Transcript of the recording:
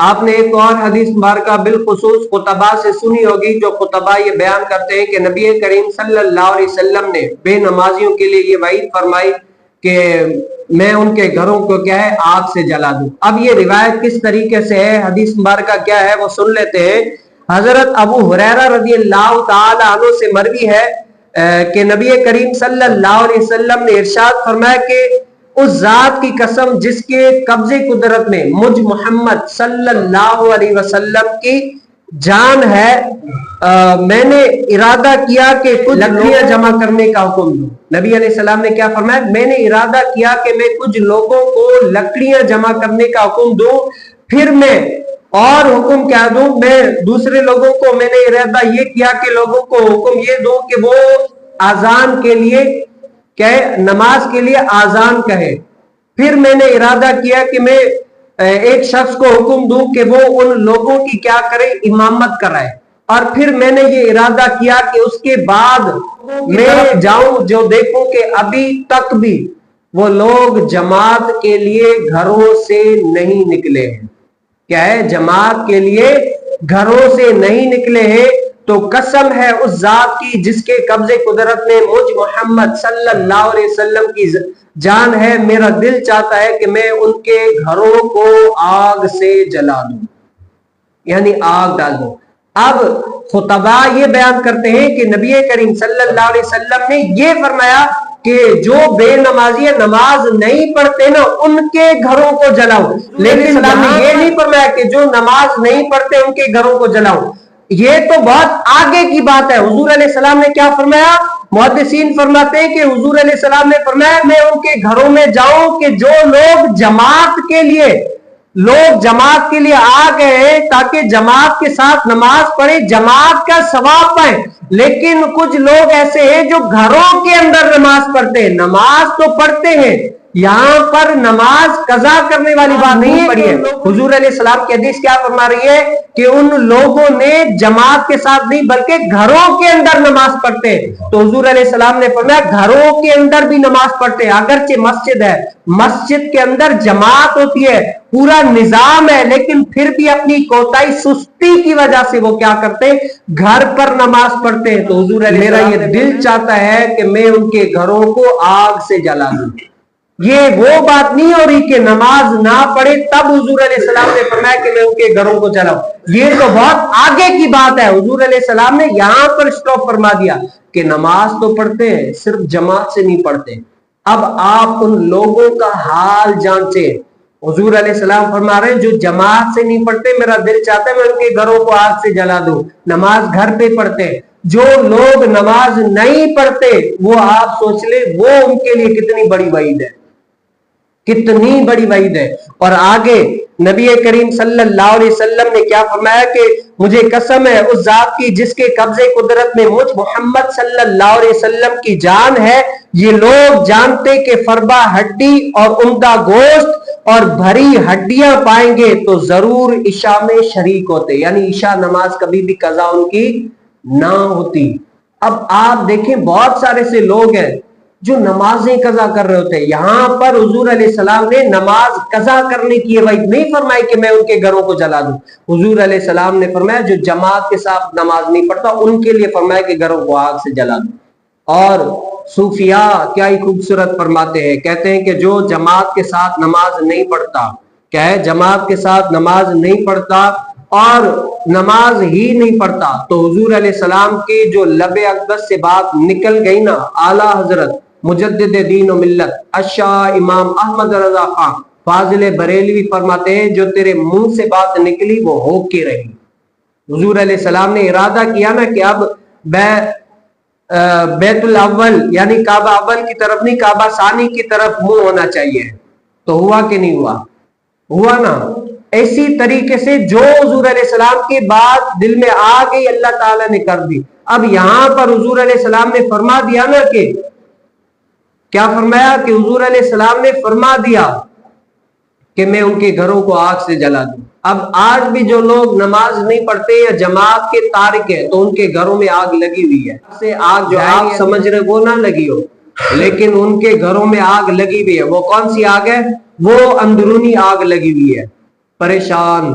آپ نے ایک اور حدیث مبارکہ بالخصوص خطبہ سے سنی ہوگی، جو خطبہ یہ بیان کرتے ہیں کہ نبی کریم صلی اللہ علیہ وسلم نے بے نمازیوں کے لیے یہ وعید فرمائی کہ میں ان کے گھروں کو کیا ہے آگ سے جلا دوں۔ اب یہ روایت کس طریقے سے ہے، حدیث مبارکہ کیا ہے وہ سن لیتے ہیں۔ حضرت ابو ہریرہ رضی اللہ تعالی عنہ سے مروی ہے کہ نبی کریم صلی اللہ علیہ وسلم نے ارشاد فرمایا کہ اس ذات کی قسم جس کے قبضے قدرت میں مجھ محمد صلی اللہ علیہ وسلم کی جان ہے، میں نے ارادہ کیا کہ کچھ لکڑیاں جمع کرنے کا حکم دوں۔ نبی علیہ السلام نے کیا فرمایا، میں نے ارادہ کیا کہ میں کچھ لوگوں کو لکڑیاں جمع کرنے کا حکم دوں، پھر میں اور حکم کیا دوں، میں دوسرے لوگوں کو میں نے ارادہ یہ کیا کہ لوگوں کو حکم یہ دوں کہ وہ اذان کے لیے کہ نماز کے لیے آزان کہے، پھر میں نے ارادہ کیا کہ میں ایک شخص کو حکم دوں کہ وہ ان لوگوں کی کیا کرے، امامت کرائے، اور پھر میں نے یہ ارادہ کیا کہ اس کے بعد میں جاؤں جو دیکھوں کہ ابھی تک بھی وہ لوگ جماعت کے لیے گھروں سے نہیں نکلے ہیں۔ کیا ہے، جماعت کے لیے گھروں سے نہیں نکلے ہیں، تو قسم ہے اس ذات کی جس کے قبضے قدرت میں مجھ محمد صلی اللہ علیہ وسلم کی جان ہے، میرا دل چاہتا ہے کہ میں ان کے گھروں کو آگ سے جلا دوں، یعنی آگ ڈال دوں۔ اب خطبہ یہ بیان کرتے ہیں کہ نبی کریم صلی اللہ علیہ وسلم نے یہ فرمایا کہ جو بے نمازی نماز نہیں پڑھتے نا ان کے گھروں کو جلاؤ، لیکن اسلام نے یہ نہیں فرمایا کہ جو نماز نہیں پڑھتے ان کے گھروں کو جلاؤ۔ یہ تو بہت آگے کی بات ہے۔ حضور علیہ السلام نے کیا فرمایا، محدثین فرماتے ہیں کہ حضور علیہ السلام نے فرمایا میں ان کے گھروں میں جاؤں کہ جو لوگ جماعت کے لیے آ گئے ہیں تاکہ جماعت کے ساتھ نماز پڑھے، جماعت کا ثواب پائیں، لیکن کچھ لوگ ایسے ہیں جو گھروں کے اندر نماز پڑھتے ہیں، نماز تو پڑھتے ہیں، یہاں پر نماز قضا کرنے والی بات نہیں پڑھی ہے۔ حضور علیہ السلام کی حدیث کیا فرما رہی ہے کہ ان لوگوں نے جماعت کے ساتھ نہیں بلکہ گھروں کے اندر نماز پڑھتے ہیں۔ تو حضور علیہ السلام نے فرمایا گھروں کے اندر بھی نماز پڑھتے ہیں، اگرچہ مسجد ہے، مسجد کے اندر جماعت ہوتی ہے، پورا نظام ہے، لیکن پھر بھی اپنی کوتاہی سستی کی وجہ سے وہ کیا کرتے ہیں، گھر پر نماز پڑھتے ہیں۔ تو حضور علیہ السلام میرا یہ دل چاہتا ہے کہ میں ان کے گھروں کو آگ سے جلا دوں۔ یہ وہ بات نہیں ہو رہی کہ نماز نہ پڑھے تب حضور علیہ السلام نے فرمایا کہ میں ان کے گھروں کو جلاؤں، یہ تو بہت آگے کی بات ہے۔ حضور علیہ السلام نے یہاں پر اسٹاپ فرما دیا کہ نماز تو پڑھتے ہیں، صرف جماعت سے نہیں پڑھتے۔ اب آپ ان لوگوں کا حال جانتے ہیں۔ حضور علیہ السلام فرما رہے ہیں جو جماعت سے نہیں پڑھتے میرا دل چاہتا ہے میں ان کے گھروں کو آگ سے جلا دوں، نماز گھر پہ پڑھتے ہیں۔ جو لوگ نماز نہیں پڑھتے وہ آپ سوچ لیں وہ ان کے لیے کتنی بڑی وعید ہے، کتنی بڑی وعید ہے۔ اور آگے نبی کریم صلی اللہ علیہ وسلم نے کیا فرمایا کہ مجھے قسم ہے اس ذات کی جس کے قبضے قدرت میں مجھ محمد صلی اللہ علیہ وسلم کی جان ہے، یہ لوگ جانتے کہ فربا ہڈی اور عمدہ گوشت اور بھری ہڈیاں پائیں گے تو ضرور عشاء میں شریک ہوتے، یعنی عشاء نماز کبھی بھی قضا ان کی نہ ہوتی۔ اب آپ دیکھیں بہت سارے سے لوگ ہیں جو نمازیں قضا کر رہے ہوتے ہیں، یہاں پر حضور علیہ السلام نے نماز قضا کرنے کی وعید نہیں فرمائی کہ میں ان کے گھروں کو جلا دوں۔ حضور علیہ السلام نے فرمایا جو جماعت کے ساتھ نماز نہیں پڑھتا ان کے لیے فرمایا کہ گھروں کو آگ سے جلا دوں۔ اور صوفیاء کیا ہی خوبصورت فرماتے ہیں، کہتے ہیں کہ جو جماعت کے ساتھ نماز نہیں پڑھتا، کیا ہے، جماعت کے ساتھ نماز نہیں پڑھتا اور نماز ہی نہیں پڑھتا، تو حضور علیہ السلام کی جو لب اقدس سے بات نکل گئی نا، اعلیٰ حضرت مجدد دین و ملت اشاہ امام احمد رضا خان فاضل بریلوی فرماتے ہیں جو تیرے منہ سے بات نکلی وہ ہو کے رہی۔ حضور علیہ السلام نے ارادہ کیا نا کہ اب بیت الاول یعنی کعبہ اول کی طرف نہیں کعبہ ثانی کی طرف منہ ہونا چاہیے، تو ہوا کہ نہیں ہوا؟ ہوا نا۔ اسی طریقے سے جو حضور علیہ السلام کے بعد دل میں آ گئی اللہ تعالیٰ نے کر دی۔ اب یہاں پر حضور علیہ السلام نے فرما دیا نا کہ کیا فرمایا کہ حضور علیہ السلام نے فرما دیا کہ میں ان کے گھروں کو آگ سے جلا دوں۔ اب آج بھی جو لوگ نماز نہیں پڑھتے یا جماعت کے تارک ہیں تو ان کے گھروں میں آگ لگی ہوئی ہے، سے آگ جو آپ سمجھ رہے وہ نہ لگی ہو، لیکن ان کے گھروں میں آگ لگی ہوئی ہے۔ وہ کون سی آگ ہے؟ وہ اندرونی آگ لگی ہوئی ہے، پریشان